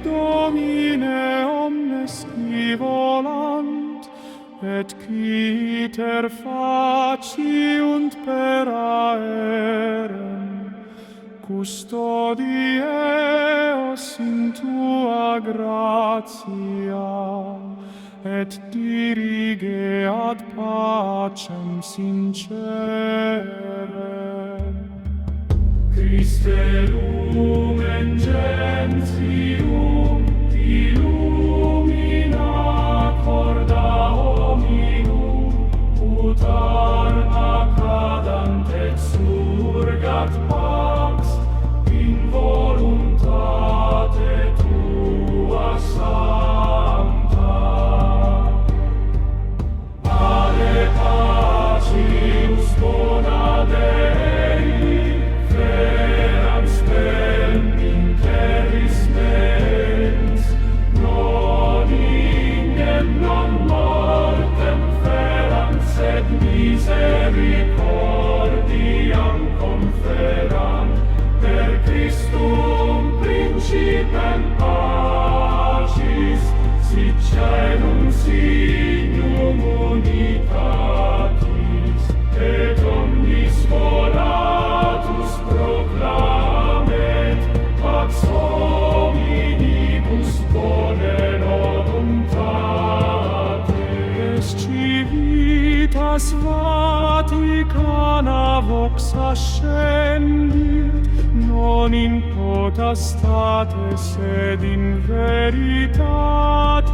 Domine omnes qui volant, et qui ter faciunt per aerem, custodie eos in tua gratia, et dirige ad pacem sincere. Christe lumen gentium, illumina corda hominum, ut arma cadant et surgat pax, in voluntate tua sancta. Ade pacius bona Dei, feram spem in terris mens, non ignem non mortem feram, sed misericordiam conferam, per Christum principem pacis, sit caelum signum unitatis, et omnis volatus proclamet, pax hominibus bone voluntate. Escivitas Vaticana vox ascendit, non in potestate, sed in veritate,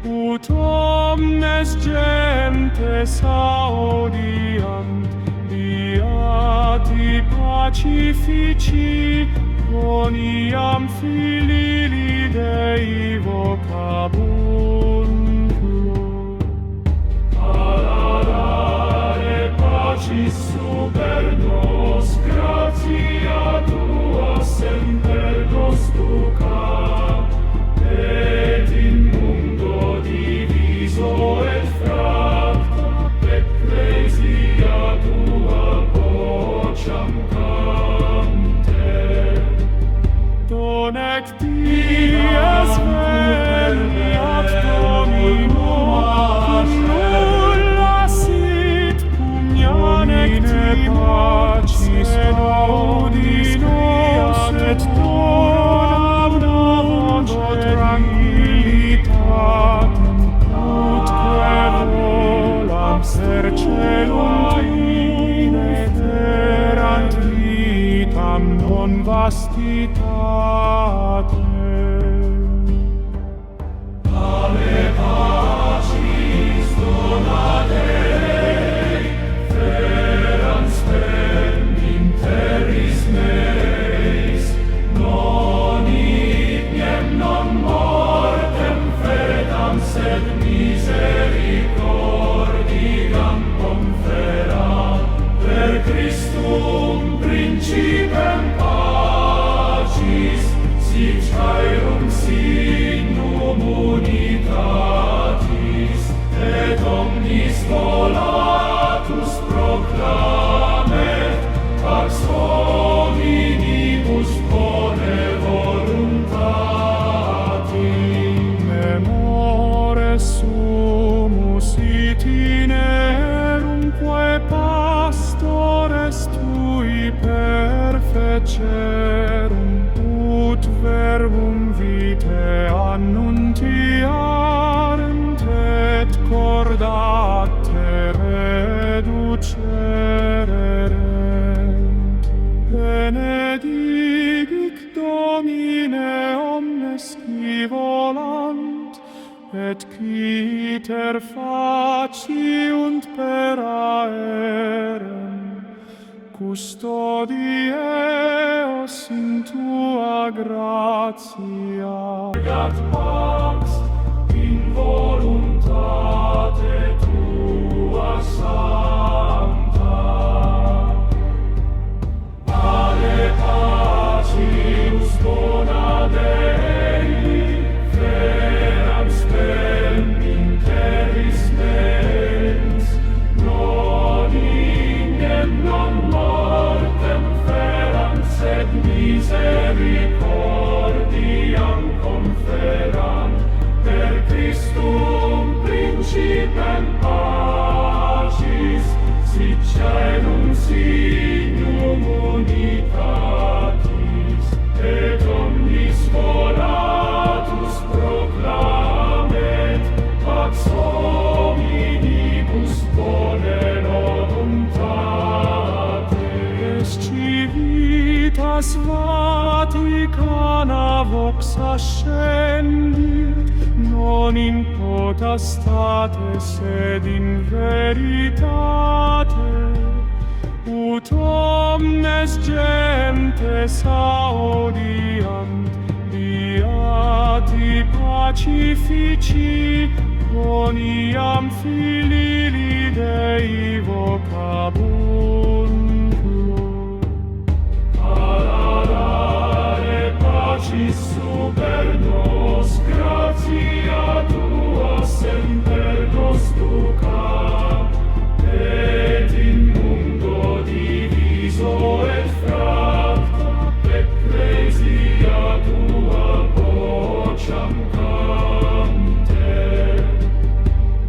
ut omnes gentes audiant, beati pacifici, boniam filii Dei vocabuntur. Adadare pacis super nos, gratia tua semper nos ducat, et in mundo diviso et fracta, ecclesia tua vocem cante. Donec dies veniat Dominum, nulla sit pugnane pacis et audinos, et donam tranquillitatem, utque volam ser celum inerant vitam non vastitate. Ave pacis dona Dei, feram spem in terris meis, non ignem non mortem fetam, sed misericordiam conferam, per Christum principem pacis, sit caelum signum unitatis, et omnis volatus proclamet, pax hominibus bone voluntati. Memores sumus itinerumque pastores tui perfecerum, ut verbum vitae annuntiarent, et corda reducerent. Benedict Domine omnes qui volant, et qui ter faciunt per aerem, custodie eos in tua gratia. Gat pax in voluntate tua sancta. Ade pacius bona Dei, feram spem in terris mens, non ignem non mortem feram, sed misericordiam vox ascendit, non in potestate, sed in veritate, ut omnes gentes audiant, beati pacifici, quoniam filii Dei vocabuntur. Adadare pacis super nos, gratia Tua semper nos ducat, et in mundo diviso et fracta, ecclesia Tua vocem canter.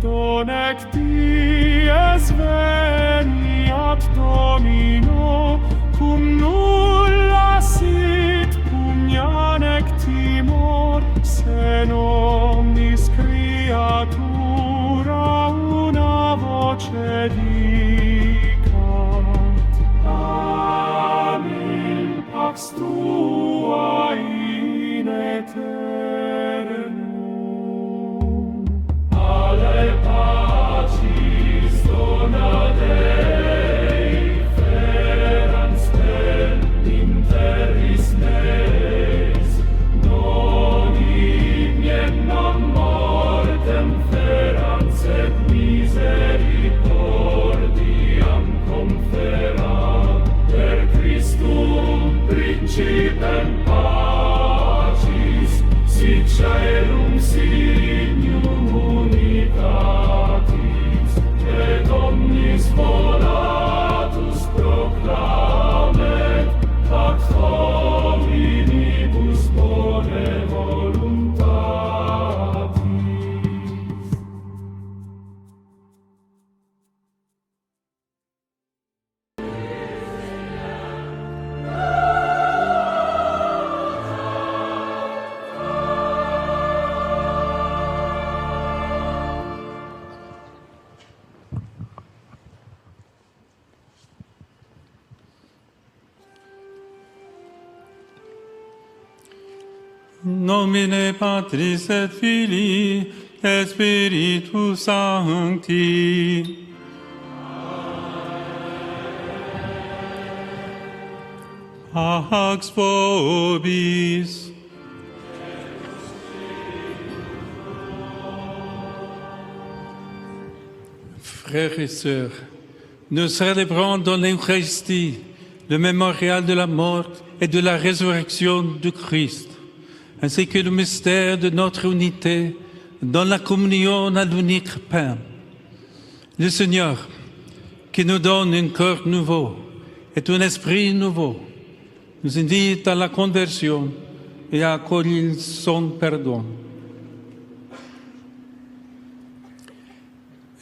Donec dies veniat Domino, cum nulla sit, cum ianec timor, sen omnis creatura una voce dicat. Amen, pax Tua in aeternum. Ale pacis dona Dei, ferens vel in terris meis, non ignem non mortem ferans et misericordiam conferat, per Christum principem pacis, sit caelum signum unitatis, et omnis volatus proclamet, pax hominibus bone voluntatis. Nomine Patris et Filii et Spiritus Sancti. Pax vobis. Frères et sœurs, nous célébrons dans l'Eucharistie le mémorial de la mort et de la résurrection du Christ, ainsi que le mystère de notre unité dans la communion à l'unique pain. Le Seigneur, qui nous donne un cœur nouveau et un esprit nouveau, nous invite à la conversion et à accueillir son pardon.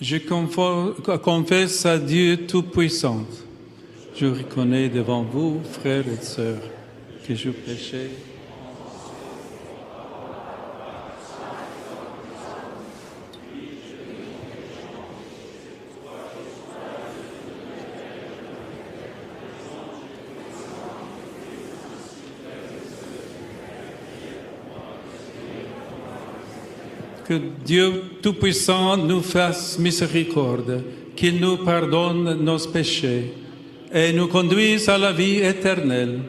Je confesse à Dieu Tout-Puissant. Je reconnais devant vous, frères et sœurs, que je péchais. Que Dieu Tout-Puissant nous fasse miséricorde, qu'il nous pardonne nos péchés et nous conduise à la vie éternelle.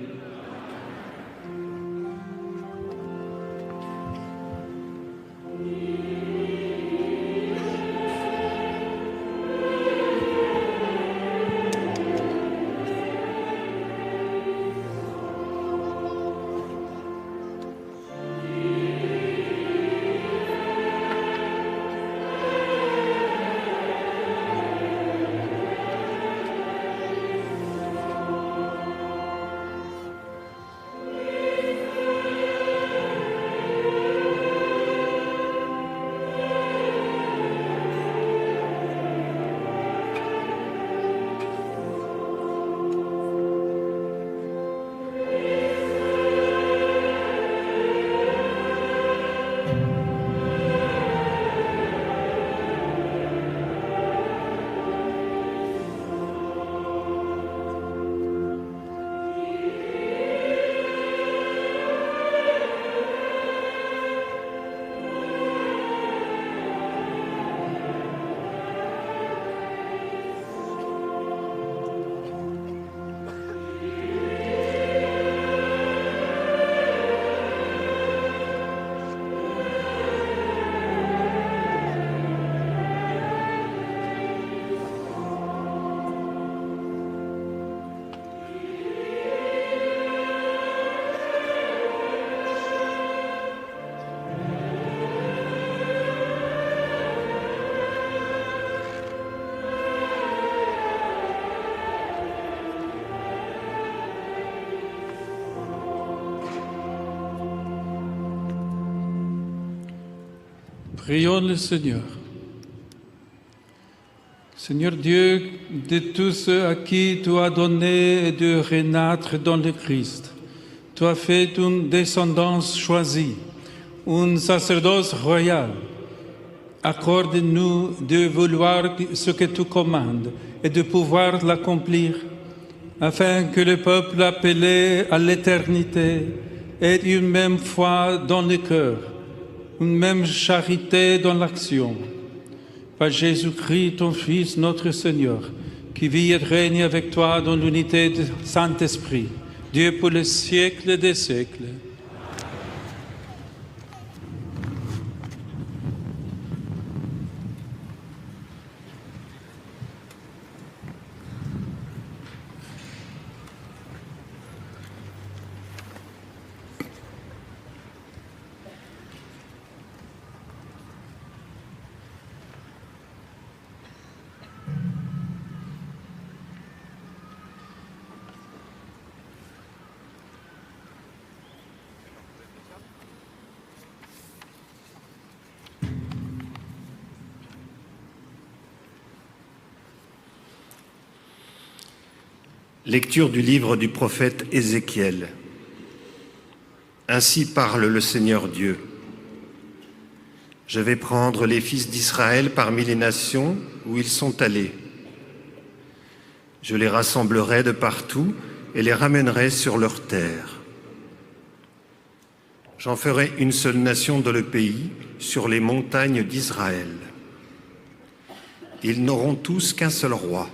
Prions le Seigneur. Seigneur Dieu, de tous ceux à qui tu as donné de renaître dans le Christ, tu as fait une descendance choisie, un sacerdoce royal. Accorde-nous de vouloir ce que tu commandes et de pouvoir l'accomplir, afin que le peuple appelé à l'éternité ait une même foi dans le cœur, une même charité dans l'action. Par Jésus-Christ, ton Fils, notre Seigneur, qui vit et règne avec toi dans l'unité du Saint-Esprit, Dieu pour les siècles des siècles. Lecture du livre du prophète Ézéchiel. Ainsi parle le Seigneur Dieu. Je vais prendre les fils d'Israël parmi les nations où ils sont allés. Je les rassemblerai de partout et les ramènerai sur leur terre. J'en ferai une seule nation dans le pays, sur les montagnes d'Israël. Ils n'auront tous qu'un seul roi.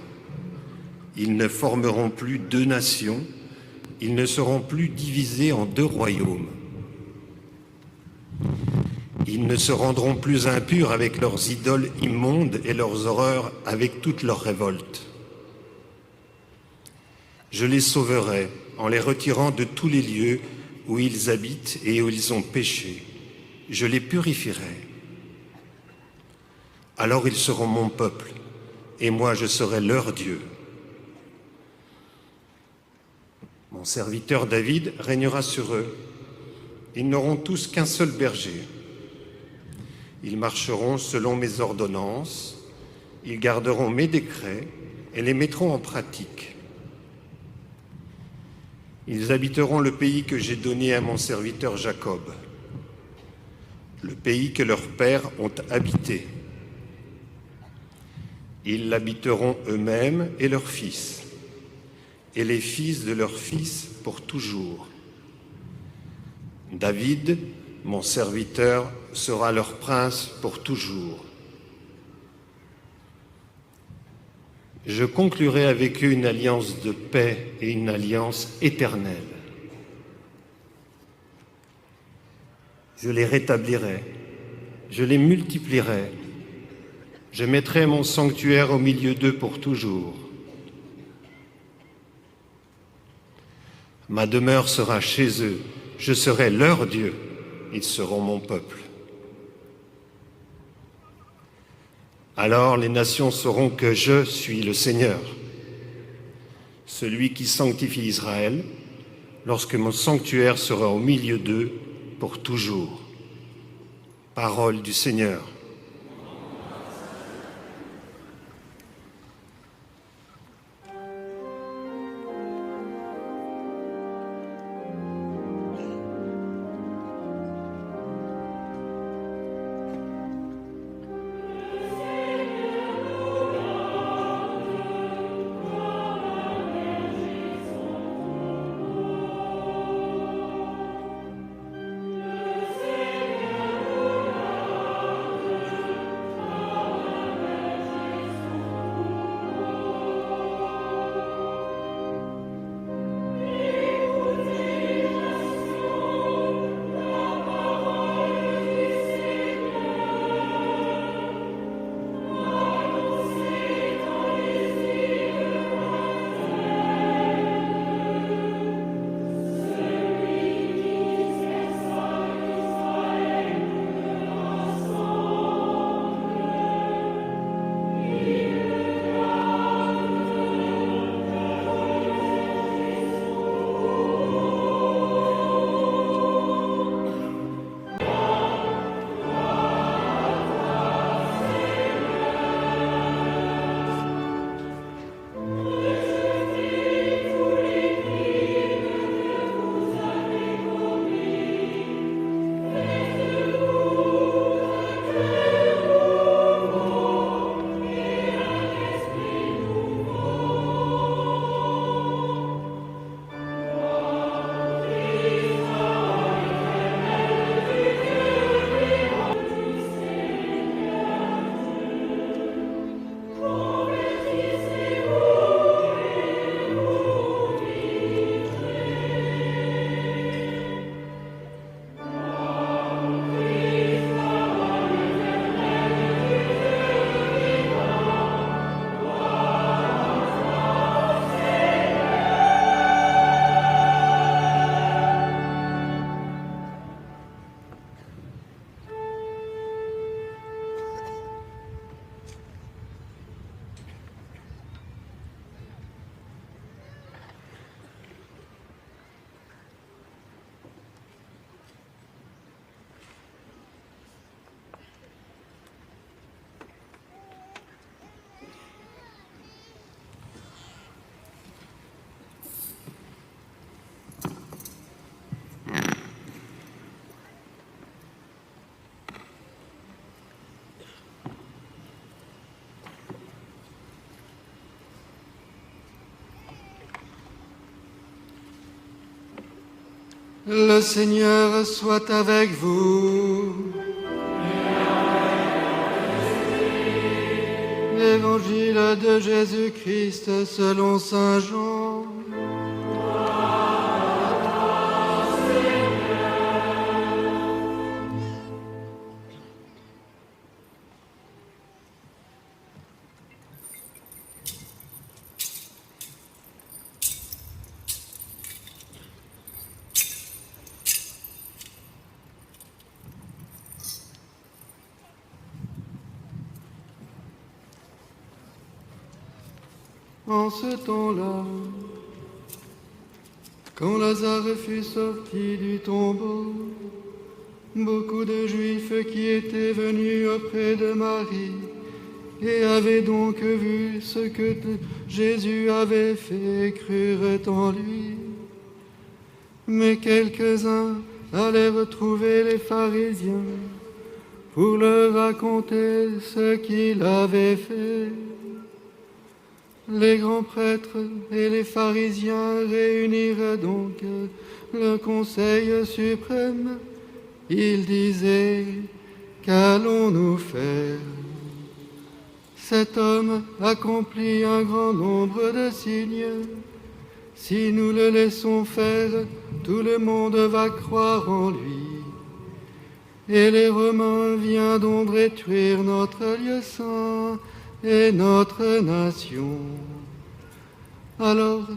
Ils ne formeront plus deux nations, ils ne seront plus divisés en deux royaumes. Ils ne se rendront plus impurs avec leurs idoles immondes et leurs horreurs avec toutes leurs révoltes. Je les sauverai en les retirant de tous les lieux où ils habitent et où ils ont péché. Je les purifierai. Alors ils seront mon peuple, et moi je serai leur Dieu. Mon serviteur David régnera sur eux. Ils n'auront tous qu'un seul berger. Ils marcheront selon mes ordonnances, ils garderont mes décrets et les mettront en pratique. Ils habiteront le pays que j'ai donné à mon serviteur Jacob, le pays que leurs pères ont habité. Ils l'habiteront eux-mêmes et leurs fils, et les fils de leurs fils pour toujours. David, mon serviteur, sera leur prince pour toujours. Je conclurai avec eux une alliance de paix et une alliance éternelle. Je les rétablirai, je les multiplierai, je mettrai mon sanctuaire au milieu d'eux pour toujours. Ma demeure sera chez eux, je serai leur Dieu, ils seront mon peuple. Alors les nations sauront que je suis le Seigneur, celui qui sanctifie Israël, lorsque mon sanctuaire sera au milieu d'eux pour toujours. Parole du Seigneur. Le Seigneur soit avec vous. Évangile de Jésus-Christ selon saint Jean. En ce temps-là, quand Lazare fut sorti du tombeau, beaucoup de Juifs qui étaient venus auprès de Marie et avaient donc vu ce que Jésus avait fait crurent en lui. Mais quelques-uns allèrent trouver les pharisiens pour leur raconter ce qu'il avait fait. Les grands prêtres et les pharisiens réunirent donc le conseil suprême. Ils disaient: qu'allons-nous faire? Cet homme accomplit un grand nombre de signes. Si nous le laissons faire, tout le monde va croire en lui. Et les Romains viendront détruire notre lieu saint et notre nation. Alors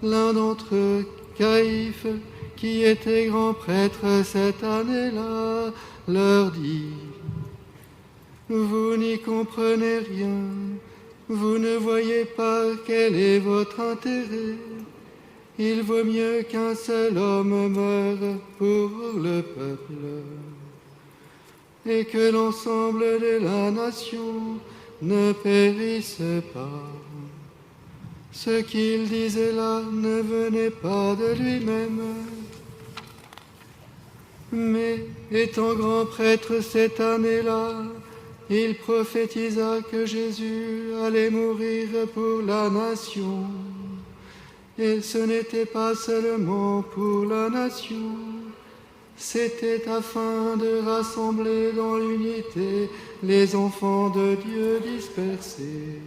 l'un d'entre eux, Caïphe, qui était grand prêtre cette année-là, leur dit: vous n'y comprenez rien, vous ne voyez pas quel est votre intérêt. Il vaut mieux qu'un seul homme meure pour le peuple, et que l'ensemble de la nation ne périsse pas. Ce qu'il disait là ne venait pas de lui-même, mais étant grand prêtre cette année-là, il prophétisa que Jésus allait mourir pour la nation. Et ce n'était pas seulement pour la nation, c'était afin de rassembler dans l'unité les enfants de Dieu dispersés.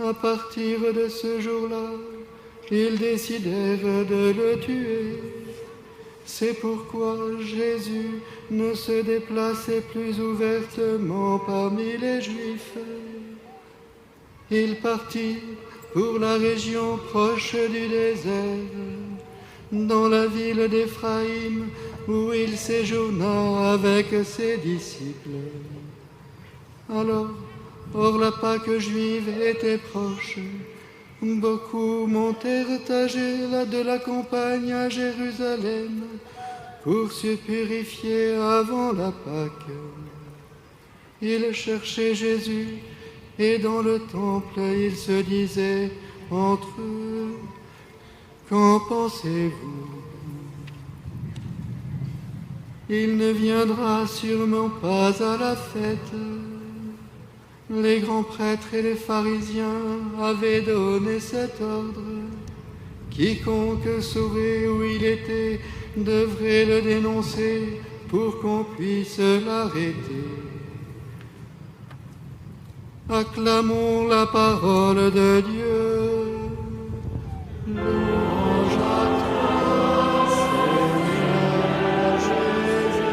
À partir de ce jour-là, ils décidèrent de le tuer. C'est pourquoi Jésus ne se déplaçait plus ouvertement parmi les Juifs. Il partit pour la région proche du désert, dans la ville d'Éphraïm, où il séjourna avec ses disciples. Alors, or la Pâque juive était proche, beaucoup montèrent de la campagne à Jérusalem pour se purifier avant la Pâque. Ils cherchaient Jésus, et dans le temple, ils se disaient entre eux: qu'en pensez-vous? Il ne viendra sûrement pas à la fête. Les grands prêtres et les pharisiens avaient donné cet ordre: quiconque saurait où il était devrait le dénoncer pour qu'on puisse l'arrêter. Acclamons la parole de Dieu. Louange à toi, Seigneur Jésus.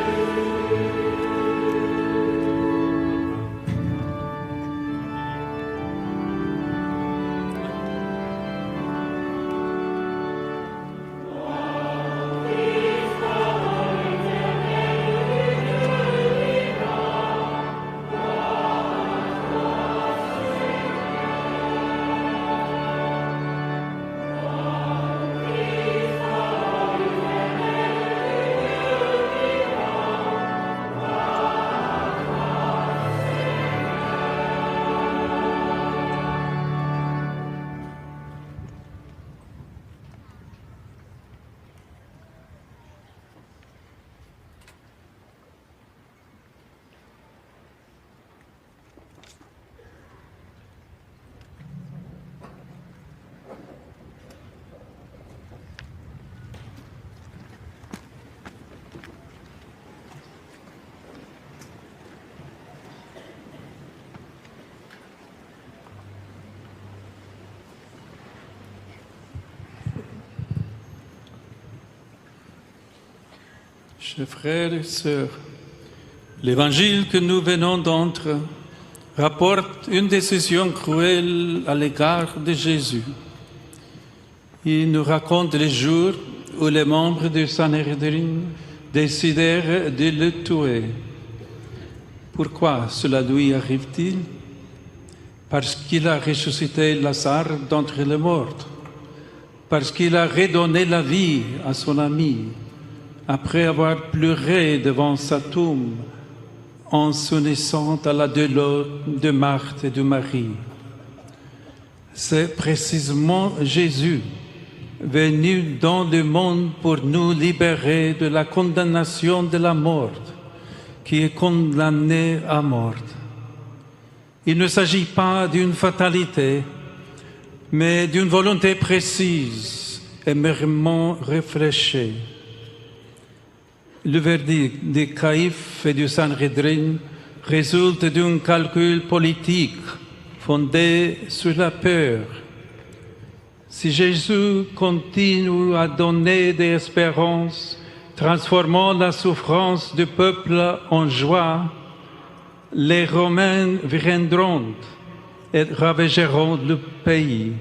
Chers frères et sœurs, l'évangile que nous venons d'entendre rapporte une décision cruelle à l'égard de Jésus. Il nous raconte les jours où les membres du Sanhédrin décidèrent de le tuer. Pourquoi cela lui arrive-t-il? Parce qu'il a ressuscité Lazare d'entre les morts, parce qu'il a redonné la vie à son ami, après avoir pleuré devant sa tombe en s'unissant à la douleur de Marthe et de Marie. C'est précisément Jésus, venu dans le monde pour nous libérer de la condamnation de la mort, qui est condamné à mort. Il ne s'agit pas d'une fatalité, mais d'une volonté précise et mûrement réfléchie. Le verdict de Caïphe et du Sanhédrin résulte d'un calcul politique fondé sur la peur. Si Jésus continue à donner des espérances, transformant la souffrance du peuple en joie, les Romains viendront et ravageront le pays.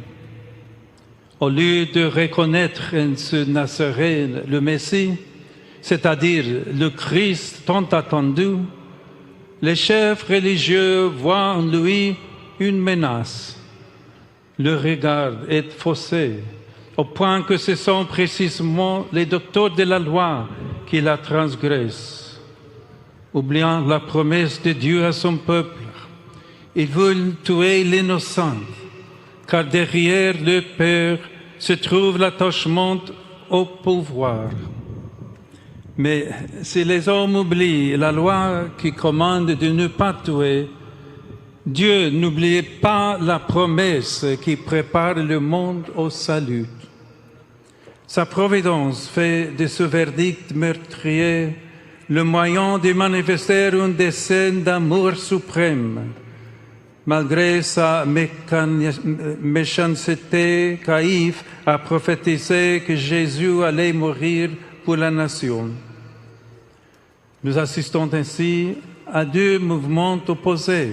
Au lieu de reconnaître en ce Nazarène le Messie, c'est-à-dire le Christ tant attendu, les chefs religieux voient en lui une menace. Le regard est faussé, au point que ce sont précisément les docteurs de la loi qui la transgressent. Oubliant la promesse de Dieu à son peuple, ils veulent tuer l'innocent, car derrière le peur se trouve l'attachement au pouvoir. Mais si les hommes oublient la loi qui commande de ne pas tuer, Dieu n'oublie pas la promesse qui prépare le monde au salut. Sa providence fait de ce verdict meurtrier le moyen de manifester un dessein d'amour suprême. Malgré sa méchanceté, Caïphe a prophétisé que Jésus allait mourir pour la nation. Nous assistons ainsi à deux mouvements opposés.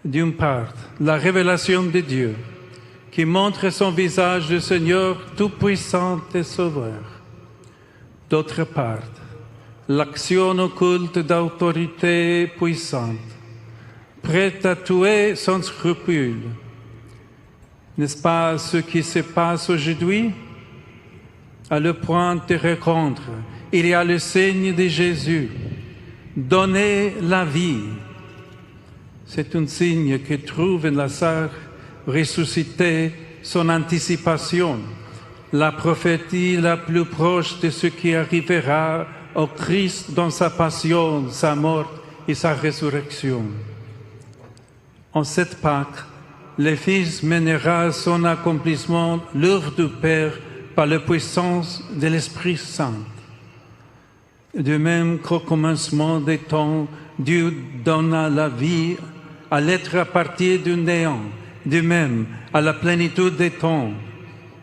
D'une part, la révélation de Dieu, qui montre son visage de Seigneur tout-puissant et sauveur. D'autre part, l'action occulte d'autorité puissante, prête à tuer sans scrupule. N'est-ce pas ce qui se passe aujourd'hui? À le point de rencontre, il y a le signe de Jésus, donner la vie. C'est un signe que trouve Lazare ressuscité son anticipation, la prophétie la plus proche de ce qui arrivera au Christ dans sa passion, sa mort et sa résurrection. En cette Pâque, le Fils mènera à son accomplissement l'œuvre du Père par la puissance de l'Esprit Saint. De même qu'au commencement des temps, Dieu donna la vie à l'être à partir du néant, de même, à la plénitude des temps,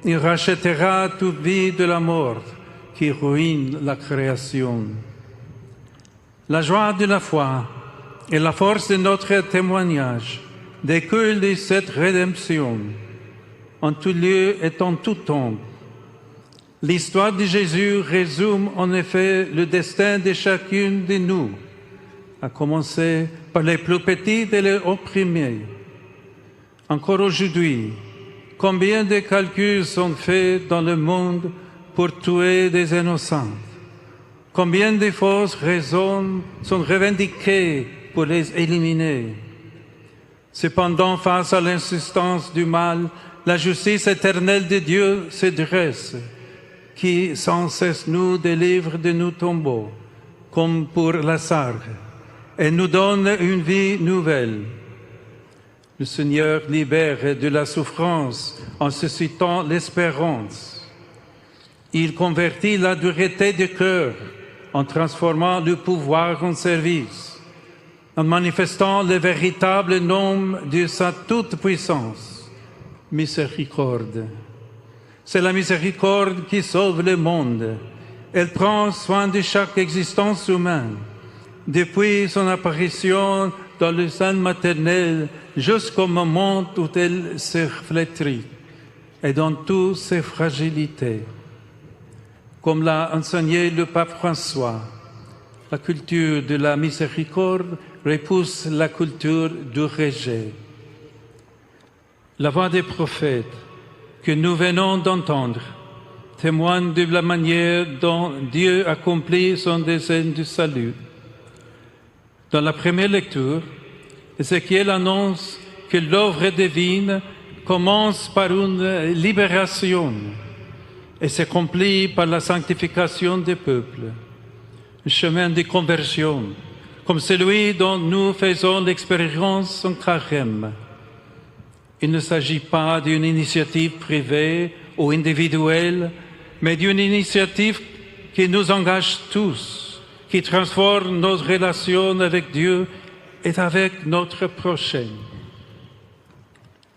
il rachètera toute vie de la mort qui ruine la création. La joie de la foi et la force de notre témoignage découlent de cette rédemption, en tout lieu et en tout temps. L'histoire de Jésus résume en effet le destin de chacune de nous, à commencer par les plus petits et les opprimés. Encore aujourd'hui, combien de calculs sont faits dans le monde pour tuer des innocents? Combien de fausses raisons sont revendiquées pour les éliminer? Cependant, face à l'insistance du mal, la justice éternelle de Dieu se dresse, qui sans cesse nous délivre de nos tombeaux, comme pour Lazare, et nous donne une vie nouvelle. Le Seigneur libère de la souffrance en suscitant l'espérance. Il convertit la dureté du cœur en transformant le pouvoir en service, en manifestant le véritable nom de sa toute-puissance, miséricorde. C'est la miséricorde qui sauve le monde, Elle prend soin de chaque existence humaine, depuis son apparition dans le sein maternel jusqu'au moment où elle se flétrit et dans toutes ses fragilités. Comme l'a enseigné le pape François, la culture de la miséricorde repousse la culture du rejet. La voix des prophètes que nous venons d'entendre témoigne de la manière dont Dieu accomplit son dessein du salut. Dans la première lecture, Ézéchiel annonce que l'œuvre divine commence par une libération et s'accomplit par la sanctification des peuples, un chemin de conversion, comme celui dont nous faisons l'expérience en Carême. Il ne s'agit pas d'une initiative privée ou individuelle, mais d'une initiative qui nous engage tous, qui transforme nos relations avec Dieu et avec notre prochain.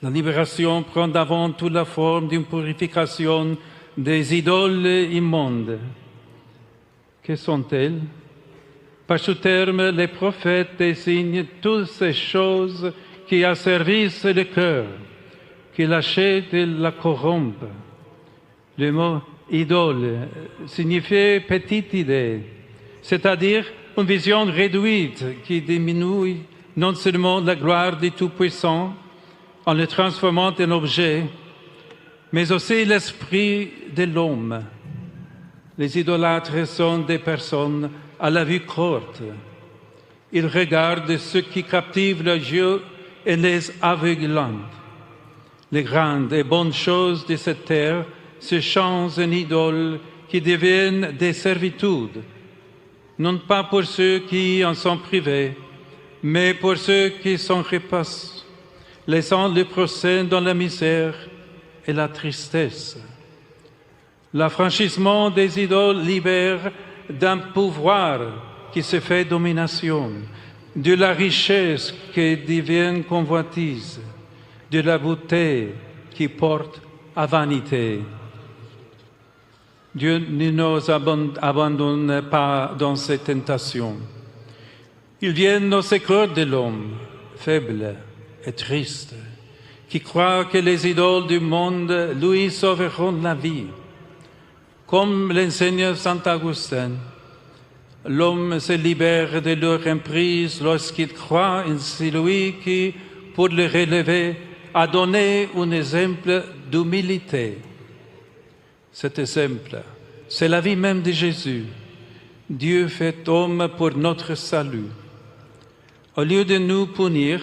La libération prend d'avant tout la forme d'une purification des idoles immondes. Que sont-elles? Par ce terme, les prophètes désignent toutes ces choses qui asservissent le cœur, qui l'achètent et la corrompent. Le mot « idole » signifiait « petite idée », c'est-à-dire une vision réduite qui diminue non seulement la gloire du Tout-Puissant en le transformant en objet, mais aussi l'esprit de l'homme. Les idolâtres sont des personnes à la vue courte. Ils regardent ce qui captive leurs yeux et les aveuglant. Les grandes et bonnes choses de cette terre se changent en idoles qui deviennent des servitudes, non pas pour ceux qui en sont privés, mais pour ceux qui s'en repassent, laissant le prochain dans la misère et la tristesse. L'affranchissement des idoles libère d'un pouvoir qui se fait domination, de la richesse qui devient convoitise, de la beauté qui porte à vanité. Dieu ne nous abandonne pas dans ces tentations. Il vient au secours de l'homme, faible et triste, qui croit que les idoles du monde lui sauveront la vie. Comme l'enseigne saint Augustin, l'homme se libère de leur emprise lorsqu'il croit en celui qui, pour le relever, a donné un exemple d'humilité. Cet exemple, c'est la vie même de Jésus, Dieu fait homme pour notre salut. Au lieu de nous punir,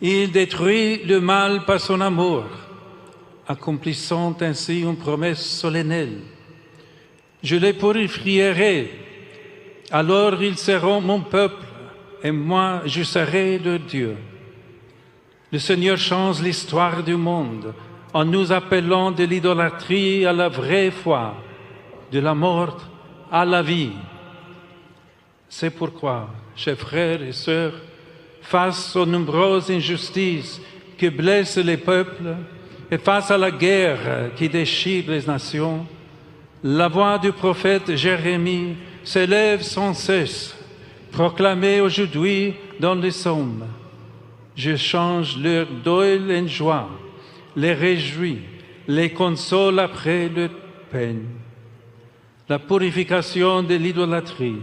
il détruit le mal par son amour, accomplissant ainsi une promesse solennelle. Je les purifierai, alors ils seront mon peuple, et moi je serai leur Dieu. Le Seigneur change l'histoire du monde en nous appelant de l'idolâtrie à la vraie foi, de la mort à la vie. C'est pourquoi, chers frères et sœurs, face aux nombreuses injustices qui blessent les peuples et face à la guerre qui déchire les nations, la voix du prophète Jérémie s'élève sans cesse, proclamée aujourd'hui dans les psaumes. Je change leur deuil en joie, les réjouis, les console après leur peine. La purification de l'idolâtrie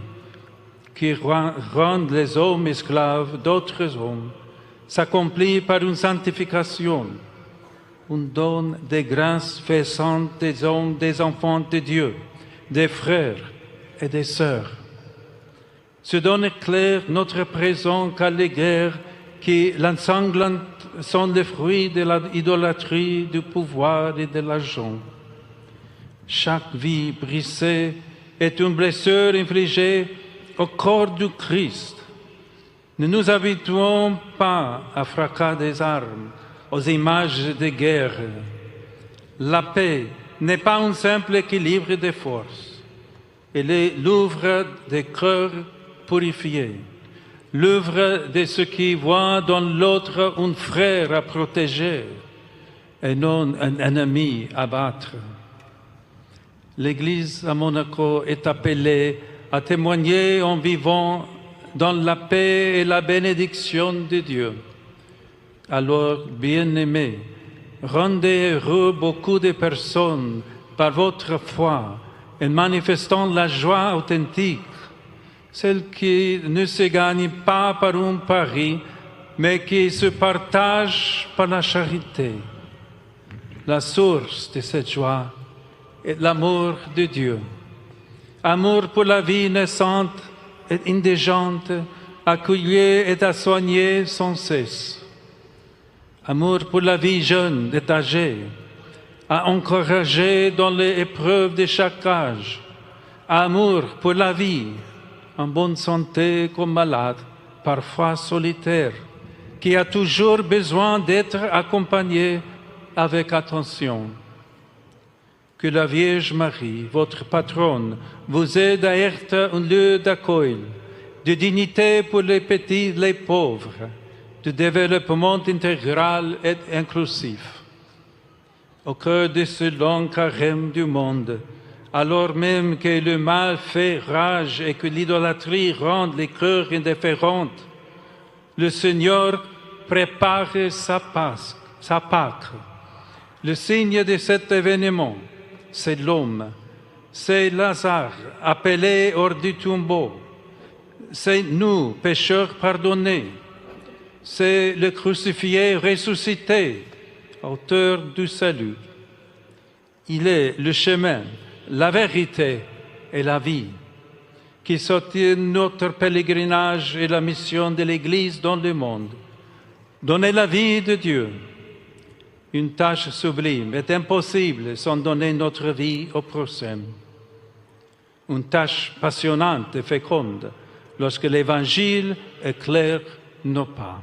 qui rend les hommes esclaves d'autres hommes s'accomplit par une sanctification, un don de grâce faisant des hommes des enfants de Dieu, des frères et des sœurs. Ce don éclaire notre présent car les guerres qui l'ensanglantent sont le fruit de l'idolâtrie, du pouvoir et de l'argent. Chaque vie brisée est une blessure infligée au corps du Christ. Ne nous habituons pas à fracas des armes, aux images de guerre. La paix n'est pas un simple équilibre des forces. Elle est l'œuvre des cœurs purifiés, l'œuvre de ceux qui voient dans l'autre un frère à protéger et non un ennemi à battre. l'Église à Monaco est appelée à témoigner en vivant dans la paix et la bénédiction de Dieu. Alors, bien-aimés, rendez heureux beaucoup de personnes par votre foi en manifestant la joie authentique, celle qui ne se gagne pas par un pari, mais qui se partage par la charité. La source de cette joie est l'amour de Dieu. Amour pour la vie naissante et indigente, accueillie et à soigner sans cesse. Amour pour la vie jeune et âgée, à encourager dans les épreuves de chaque âge. Amour pour la vie, en bonne santé comme malade, parfois solitaire, qui a toujours besoin d'être accompagné avec attention. Que la Vierge Marie, votre patronne, vous aide à être un lieu d'accueil, de dignité pour les petits, les pauvres, de développement intégral et inclusif. Au cœur de ce long carême du monde, alors même que le mal fait rage et que l'idolâtrie rend les cœurs indifférents, le Seigneur prépare sa Pâque. Le signe de cet événement, c'est l'homme, c'est Lazare, appelé hors du tombeau, c'est nous, pécheurs pardonnés, c'est le crucifié ressuscité, auteur du salut. Il est le chemin, la vérité et la vie, qui soutiennent notre pèlerinage et la mission de l'Église dans le monde. Donner la vie de Dieu, une tâche sublime, est impossible sans donner notre vie au prochain. Une tâche passionnante et féconde lorsque l'Évangile éclaire nos pas.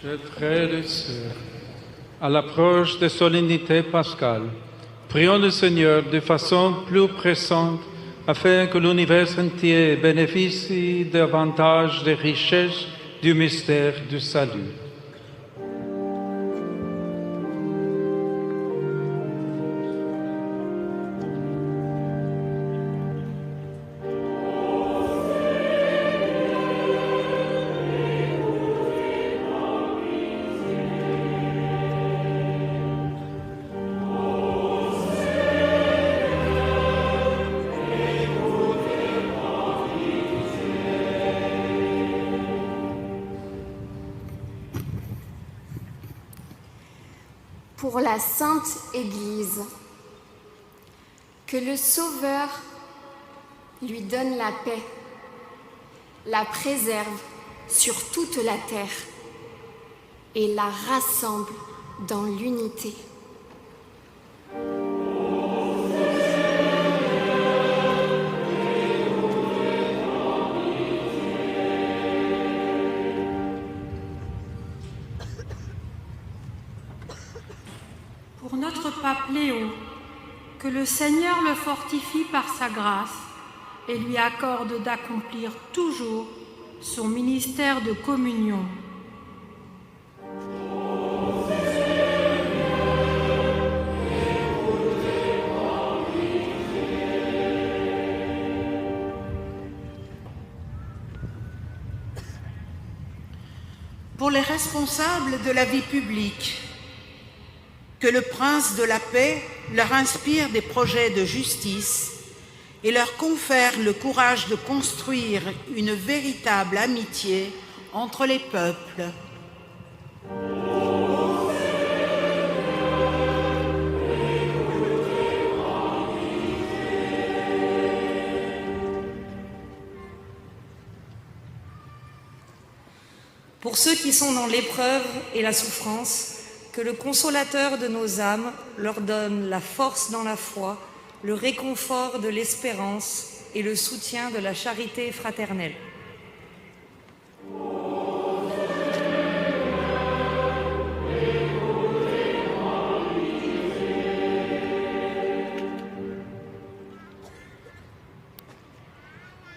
Chers frères et sœurs, à l'approche des solennités pascales, prions le Seigneur de façon plus pressante afin que l'univers entier bénéficie davantage des richesses du mystère du salut. Pour la Sainte Église, que le Sauveur lui donne la paix, la préserve sur toute la terre et la rassemble dans l'unité. Pour notre pape Léon, que le Seigneur le fortifie par sa grâce et lui accorde d'accomplir toujours son ministère de communion. pour les responsables de la vie publique, que le prince de la paix leur inspire des projets de justice et leur confère le courage de construire une véritable amitié entre les peuples. Pour ceux qui sont dans l'épreuve et la souffrance, que le consolateur de nos âmes leur donne la force dans la foi, le réconfort de l'espérance et le soutien de la charité fraternelle.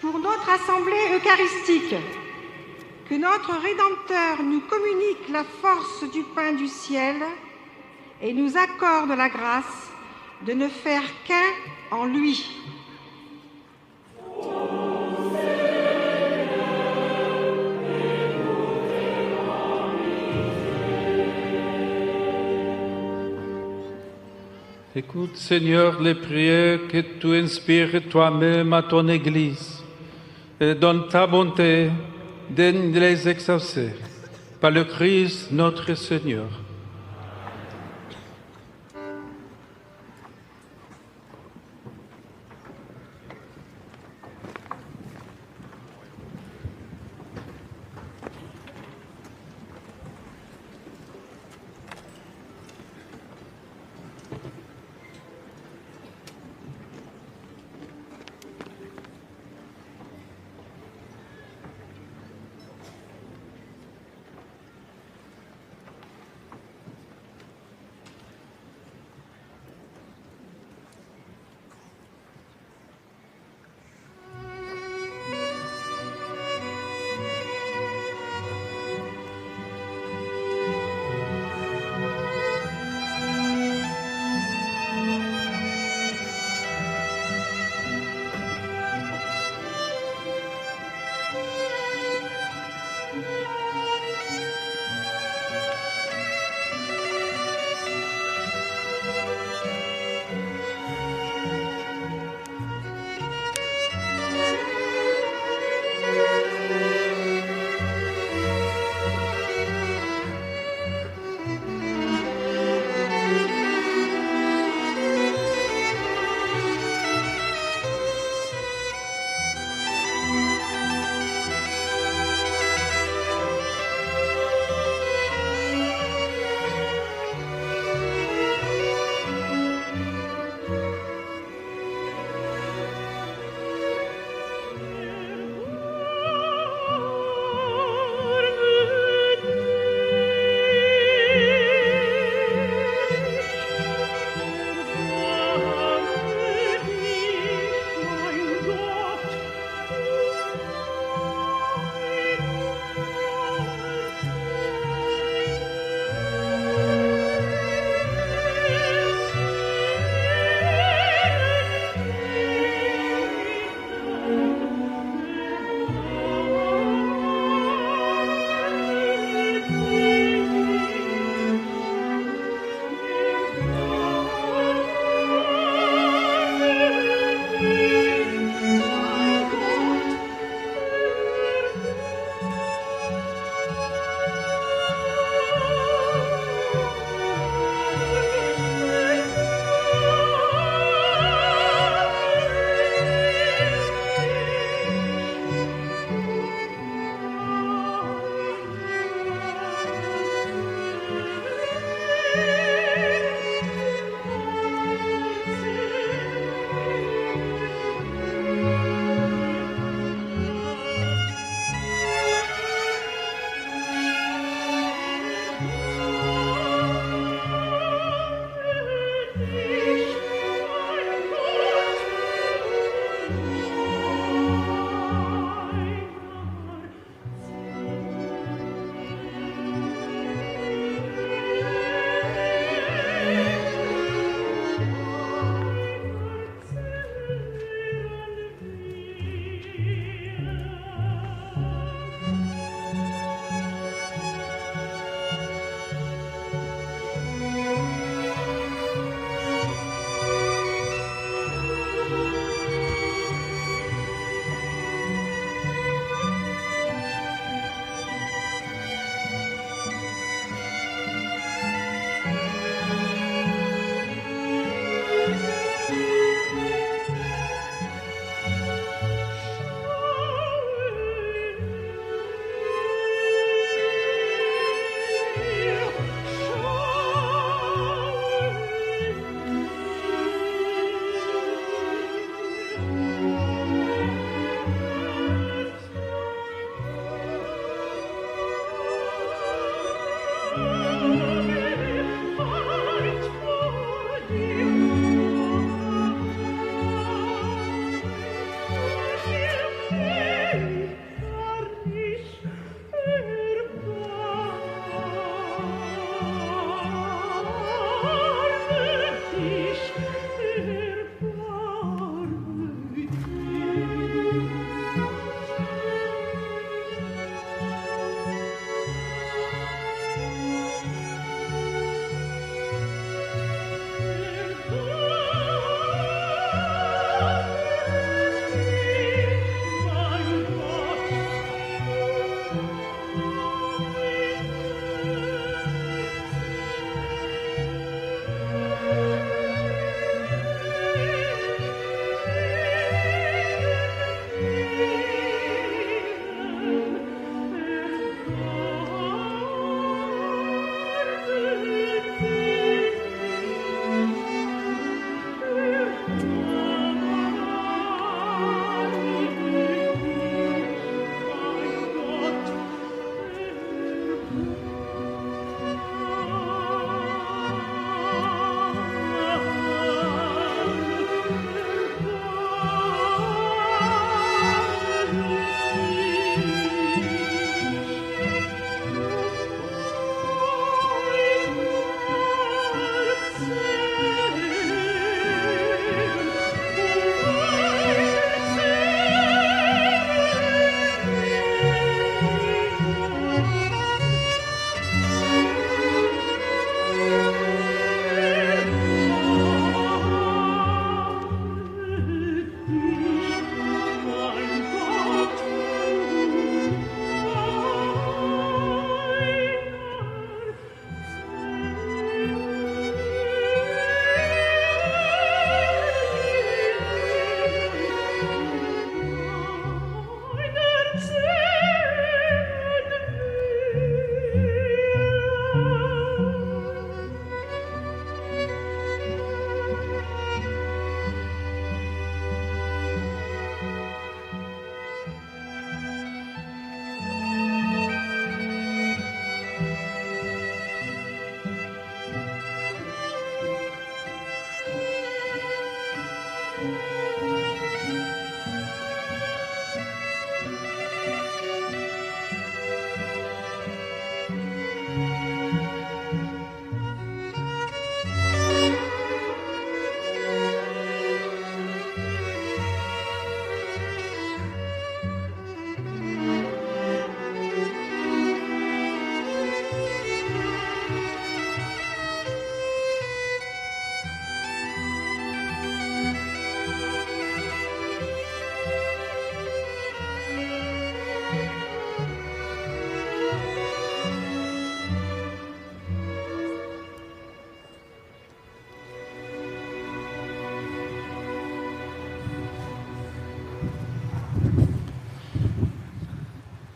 Pour notre assemblée eucharistique, que notre Rédempteur nous communique la force du pain du ciel et nous accorde la grâce de ne faire qu'un en lui. Écoute, Seigneur, les prières que tu inspires toi-même à ton Église et donne ta bonté de les exaucer par le Christ notre Seigneur.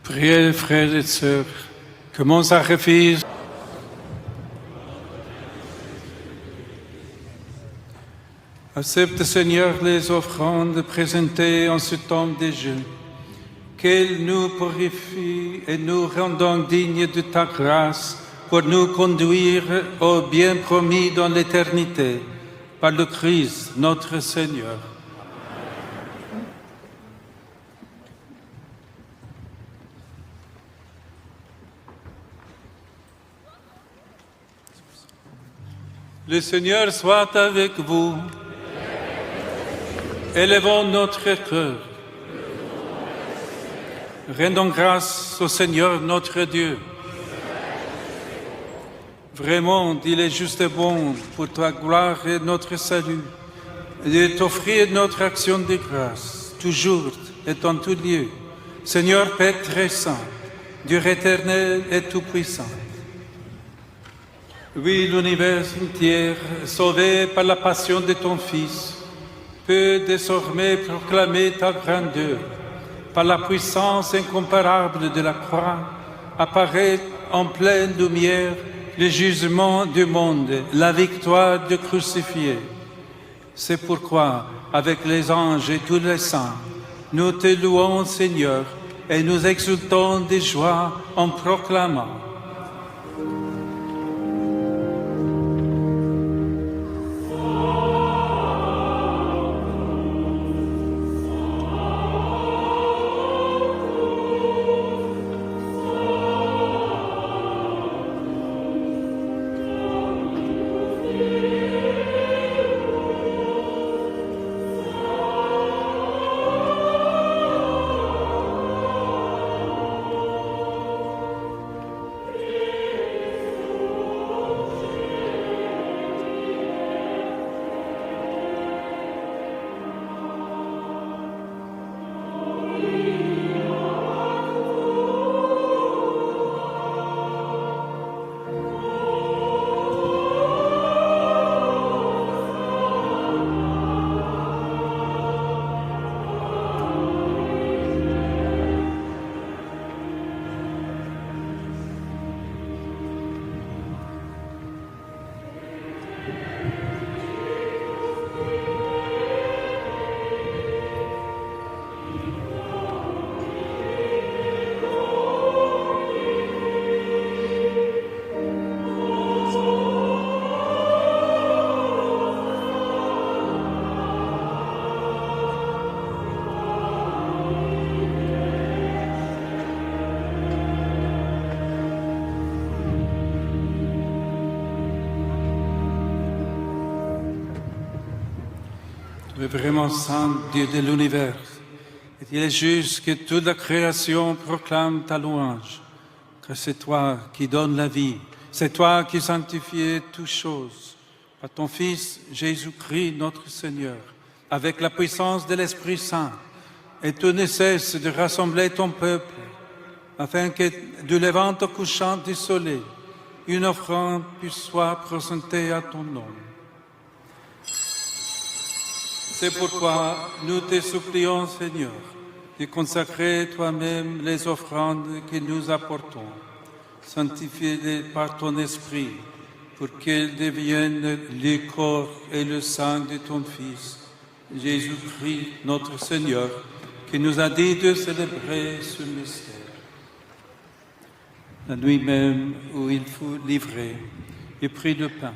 Priez, frères et sœurs, que mon sacrifice accepte, Seigneur, les offrandes présentées en ce temps de jeûne, qu'elles nous purifient et nous rendent dignes de ta grâce pour nous conduire au bien promis dans l'éternité, par le Christ, notre Seigneur. Le Seigneur soit avec vous. Élevons notre cœur. Rendons grâce au Seigneur notre Dieu. Vraiment, il est juste et bon pour ta gloire et notre salut de t'offrir notre action de grâce, toujours et en tout lieu. Seigneur Père très saint, Dieu éternel et tout-puissant. Oui, l'univers entier, sauvé par la passion de ton Fils, peut désormais proclamer ta grandeur. Par la puissance incomparable de la croix, apparaît en pleine lumière le jugement du monde, la victoire du crucifié. C'est pourquoi, avec les anges et tous les saints, nous te louons, Seigneur, et nous exultons de joie en proclamant. Tu es vraiment saint, Dieu de l'univers. Et il est juste que toute la création proclame ta louange. Car c'est toi qui donnes la vie. C'est toi qui sanctifies toutes choses. Par ton Fils, Jésus-Christ, notre Seigneur, avec la puissance de l'Esprit Saint. Et tu ne cesses de rassembler ton peuple, afin que, du levant au couchant du soleil, une offrande puisse soit présentée à ton nom. C'est pourquoi nous te supplions, Seigneur, de consacrer toi-même les offrandes que nous apportons. Sanctifie-les par ton Esprit, pour qu'elles deviennent le corps et le sang de ton Fils, Jésus-Christ, notre Seigneur, qui nous a dit de célébrer ce mystère. La nuit même où il fut livré, il prit le pain,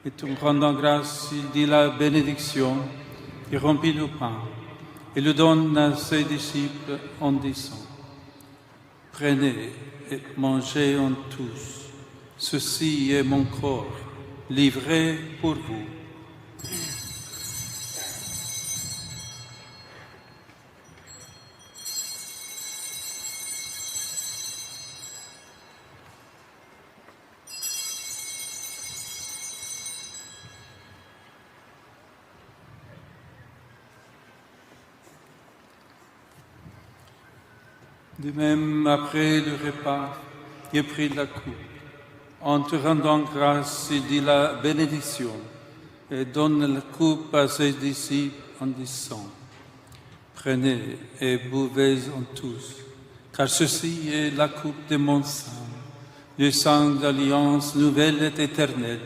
et tout rendant grâce, il dit la bénédiction, il rompit le pain, et le donne à ses disciples en disant, « Prenez et mangez en tous, Ceci est mon corps, livré pour vous. De même, après le repas, il prit la coupe. En te rendant grâce, il dit la bénédiction et donne la coupe à ses disciples en disant: Prenez et buvez-en tous, car ceci est la coupe de mon sang, le sang d'alliance nouvelle et éternelle,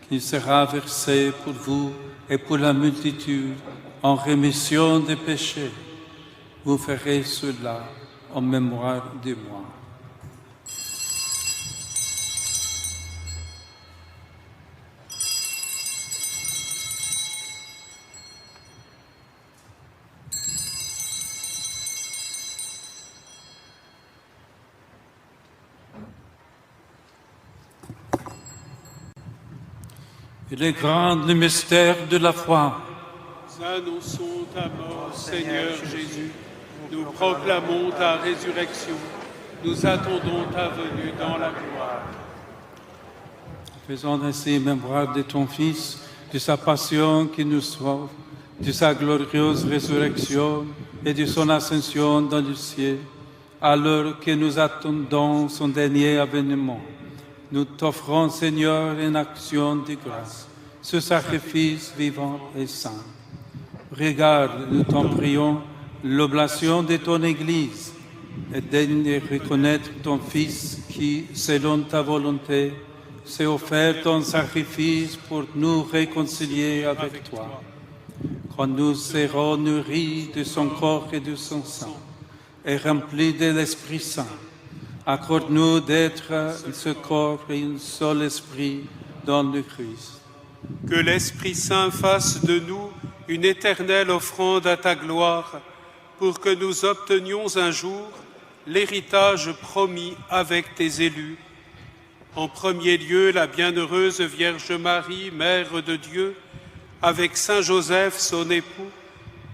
qui sera versé pour vous et pour la multitude en rémission des péchés. Vous ferez cela en mémoire de moi. Il est grand le mystère de la foi. Nous annonçons ta mort, Seigneur Jésus. Nous proclamons ta résurrection. Nous attendons ta venue dans la gloire. Faisons ainsi mémoire de ton Fils, de sa passion qui nous sauve, de sa glorieuse résurrection et de son ascension dans le ciel, alors que nous attendons son dernier avènement. Nous t'offrons, Seigneur, une action de grâce, ce sacrifice vivant et saint. Regarde, nous t'en prions, l'oblation de ton Église, et daigne de reconnaître ton Fils qui, selon ta volonté, s'est offert ton sacrifice pour nous réconcilier avec toi. Quand nous serons nourris de son corps et de son sang, et remplis de l'Esprit Saint, accorde-nous d'être un seul corps et un seul esprit dans le Christ. Que l'Esprit Saint fasse de nous une éternelle offrande à ta gloire, pour que nous obtenions un jour l'héritage promis avec tes élus. En premier lieu, la bienheureuse Vierge Marie, Mère de Dieu, avec Saint Joseph, son époux,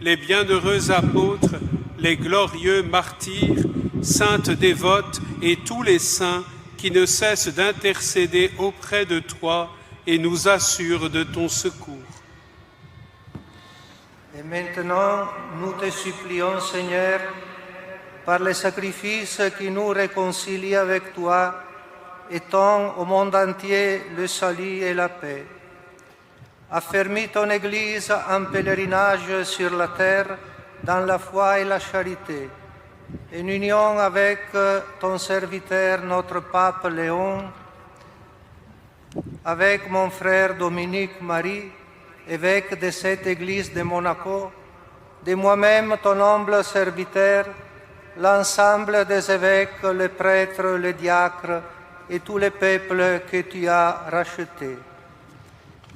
les bienheureux apôtres, les glorieux martyrs, saintes dévotes et tous les saints qui ne cessent d'intercéder auprès de toi et nous assurent de ton secours. Et maintenant, nous te supplions, Seigneur, par le sacrifice qui nous réconcilie avec toi, étends au monde entier le salut et la paix. Affermis ton Église en pèlerinage sur la terre dans la foi et la charité, en union avec ton serviteur, notre pape Léon, avec mon frère Dominique Marie, évêque de cette Église de Monaco, de moi-même, ton humble serviteur, l'ensemble des évêques, les prêtres, les diacres et tous les peuples que tu as rachetés.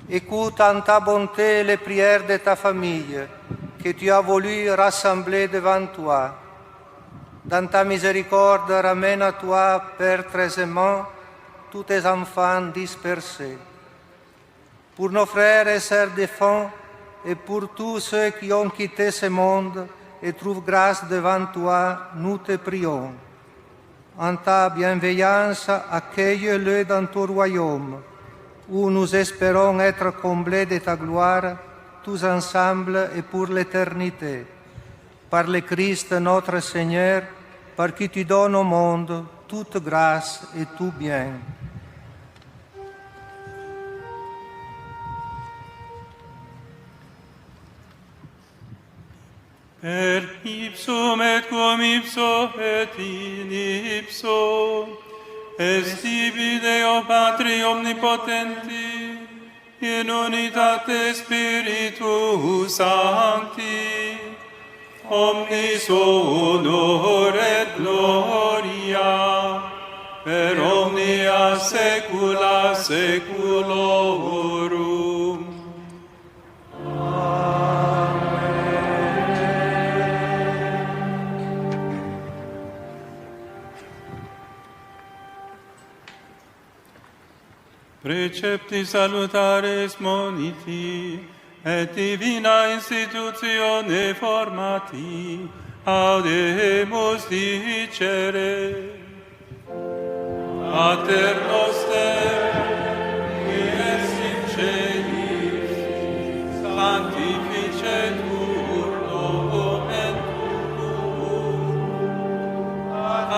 Écoute en ta bonté les prières de ta famille que tu as voulu rassembler devant toi. Dans ta miséricorde, ramène à toi, Père très aimant, tous tes enfants dispersés. Pour nos frères et sœurs défunts et pour tous ceux qui ont quitté ce monde et trouvent grâce devant toi, nous te prions. En ta bienveillance, accueille-le dans ton royaume, où nous espérons être comblés de ta gloire, tous ensemble et pour l'éternité. Par le Christ notre Seigneur, par qui tu donnes au monde toute grâce et tout bien. Per ipsum et quam ipso et in ipso, estibi Deo Patri omnipotenti, in unitate Spiritus Sancti, omnis honor et gloria, per omnia saecula saeculorum. Precepti salutares moniti, et divina institutione formati, audemus dicere. Pater noster, qui es in celis, sanctificetur nomen tuum,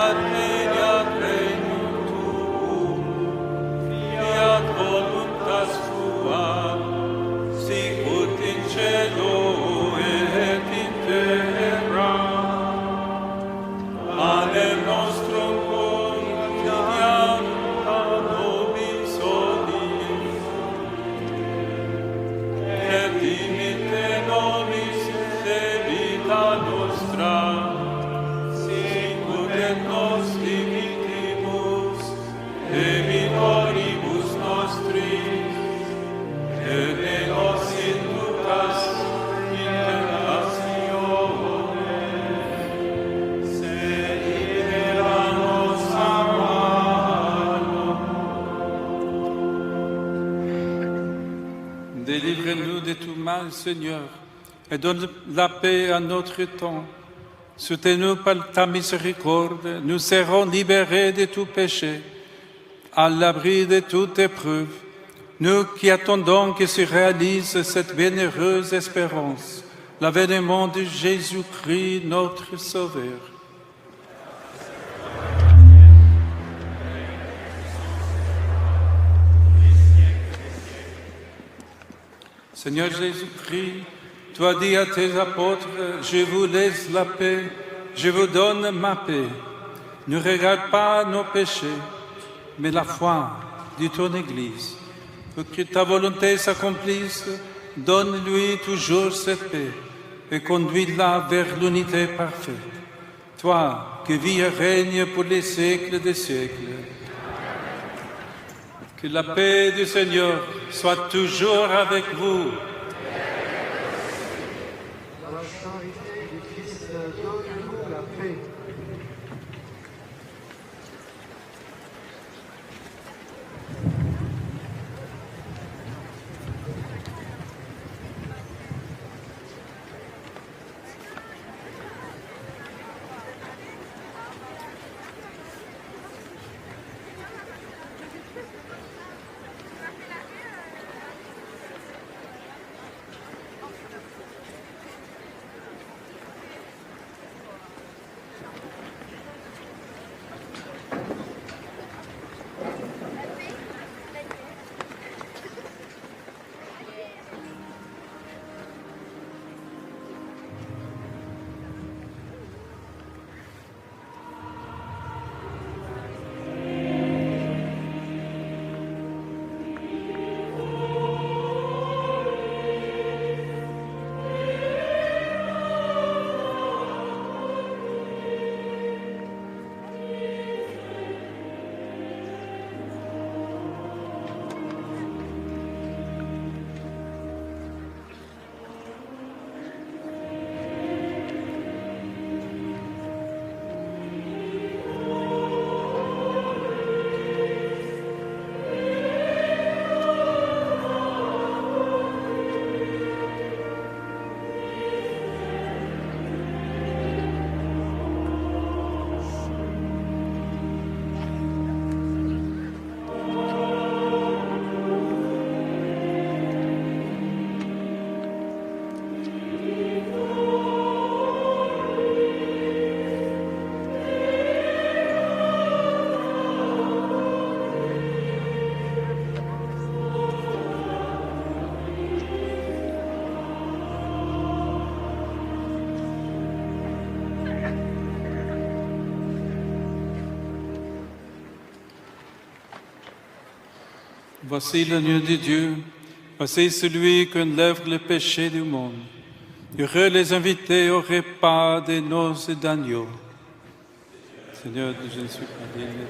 adveniat regnum tuum, fiat voluntas tua, sicut in cielo et in terra. Panem nostrum quotidianum da nobis hodie, et dimitte nobis debita nostra, sicut et nos dimittimus debitoribus nostris, et ne nos inducas in tentatione, sed libera nos a malo. Délivre-nous de tout mal, Seigneur, et donne la paix à notre temps. Soutiens-nous par ta miséricorde, nous serons libérés de tout péché, à l'abri de toute épreuve. Nous qui attendons que se réalise cette bienheureuse espérance, l'avènement de Jésus-Christ, notre Sauveur. Seigneur Jésus-Christ, tu as dit à tes apôtres, je vous laisse la paix, je vous donne ma paix. Ne regarde pas nos péchés, mais la foi de ton Église. Pour que ta volonté s'accomplisse, donne-lui toujours cette paix et conduis-la vers l'unité parfaite. Toi, qui vis et règnes pour les siècles des siècles. Que la paix du Seigneur soit toujours avec vous. La charité du Christ, donne-nous la paix. Voici l'agneau de Dieu, voici celui qui enlève le péché du monde. Heureux les invités au repas des noces d'agneau. Seigneur, je ne suis pas digne.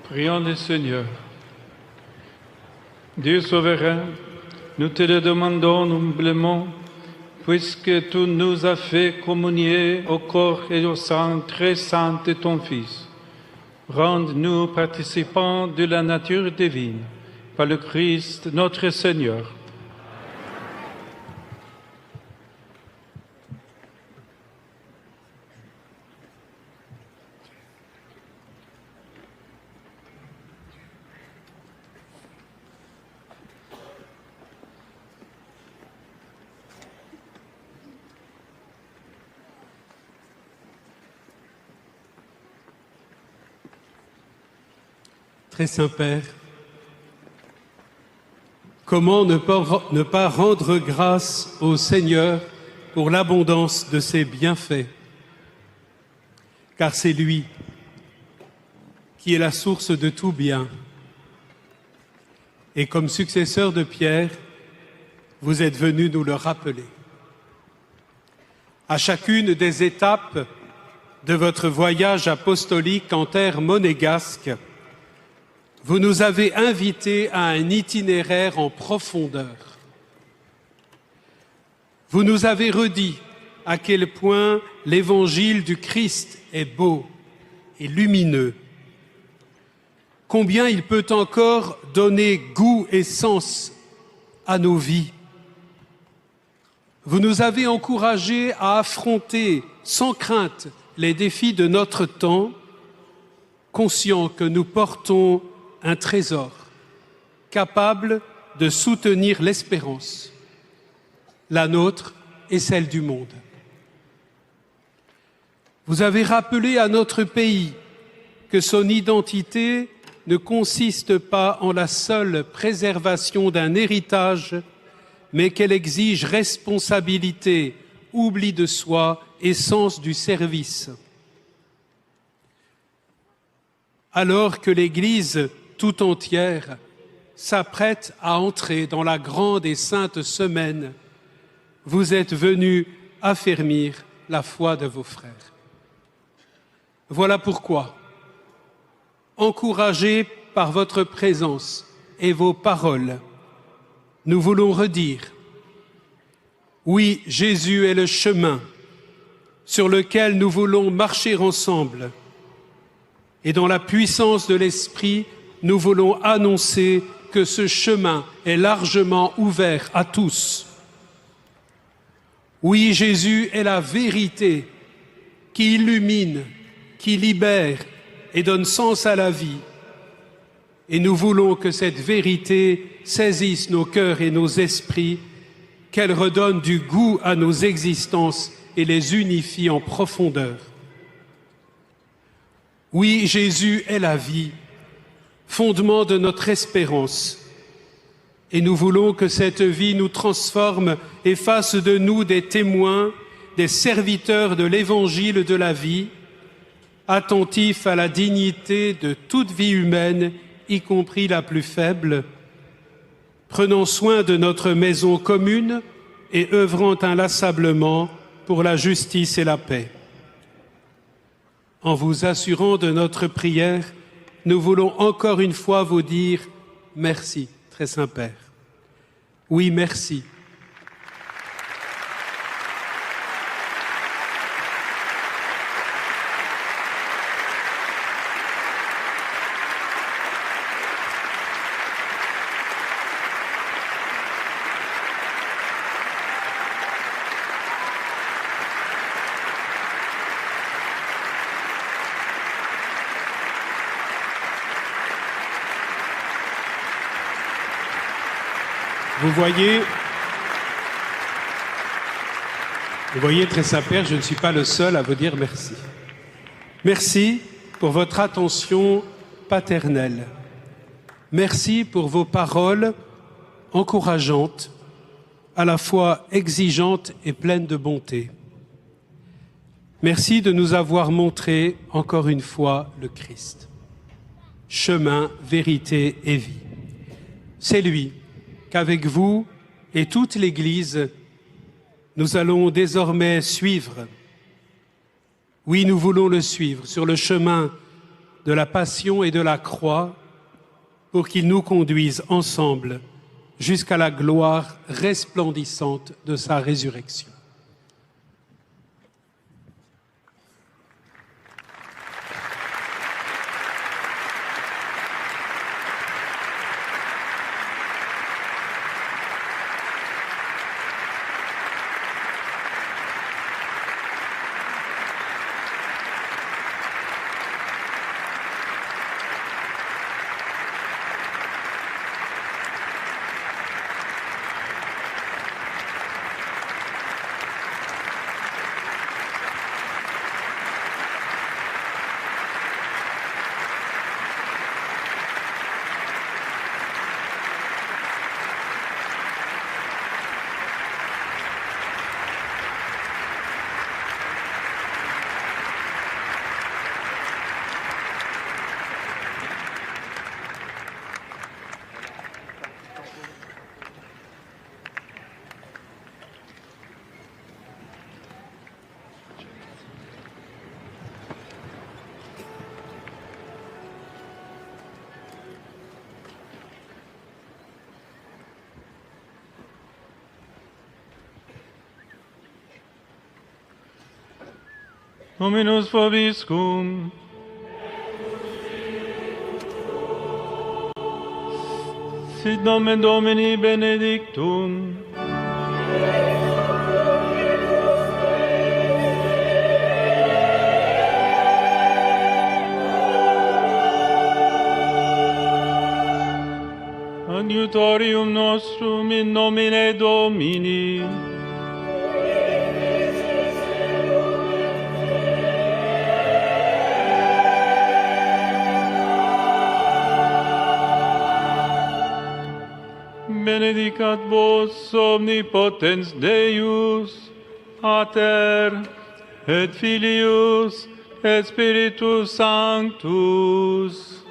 Prions le Seigneur. Dieu souverain, nous te le demandons humblement, puisque tu nous as fait communier au corps et au sang très saint de ton Fils. Rende-nous participants de la nature divine, par le Christ notre Seigneur. Très Saint Père, comment ne pas rendre grâce au Seigneur pour l'abondance de ses bienfaits? Car c'est lui qui est la source de tout bien. Et comme successeur de Pierre, vous êtes venu nous le rappeler. À chacune des étapes de votre voyage apostolique en terre monégasque, vous nous avez invités à un itinéraire en profondeur. Vous nous avez redit à quel point l'évangile du Christ est beau et lumineux, combien il peut encore donner goût et sens à nos vies. Vous nous avez encouragés à affronter sans crainte les défis de notre temps, conscients que nous portons un trésor capable de soutenir l'espérance, la nôtre et celle du monde. Vous avez rappelé à notre pays que son identité ne consiste pas en la seule préservation d'un héritage, mais qu'elle exige responsabilité, oubli de soi et sens du service. Alors que l'Église tout entière s'apprête à entrer dans la grande et sainte semaine, vous êtes venus affermir la foi de vos frères. Voilà pourquoi, encouragés par votre présence et vos paroles, nous voulons redire: oui, Jésus est le chemin sur lequel nous voulons marcher ensemble. Et dans la puissance de l'Esprit, nous voulons annoncer que ce chemin est largement ouvert à tous. Oui, Jésus est la vérité qui illumine, qui libère et donne sens à la vie. Et nous voulons que cette vérité saisisse nos cœurs et nos esprits, qu'elle redonne du goût à nos existences et les unifie en profondeur. Oui, Jésus est la vie, fondement de notre espérance. Et nous voulons que cette vie nous transforme et fasse de nous des témoins, des serviteurs de l'évangile de la vie, attentifs à la dignité de toute vie humaine, y compris la plus faible, prenant soin de notre maison commune et œuvrant inlassablement pour la justice et la paix. En vous assurant de notre prière, nous voulons encore une fois vous dire merci, très Saint-Père. Oui, merci. Vous voyez, très Saint-Père, je ne suis pas le seul à vous dire merci. Merci pour votre attention paternelle. Merci pour vos paroles encourageantes, à la fois exigeantes et pleines de bonté. Merci de nous avoir montré encore une fois le Christ. Chemin, vérité et vie. C'est lui qu'avec vous et toute l'Église, nous allons désormais suivre. Oui, nous voulons le suivre sur le chemin de la passion et de la croix pour qu'il nous conduise ensemble jusqu'à la gloire resplendissante de sa résurrection. Dominus vobiscum. Sit nomen Domini benedictum. Adiutorium nostrum in nomine Domini. Benedicat vos omnipotens Deus, Pater, et Filius, et Spiritus Sanctus.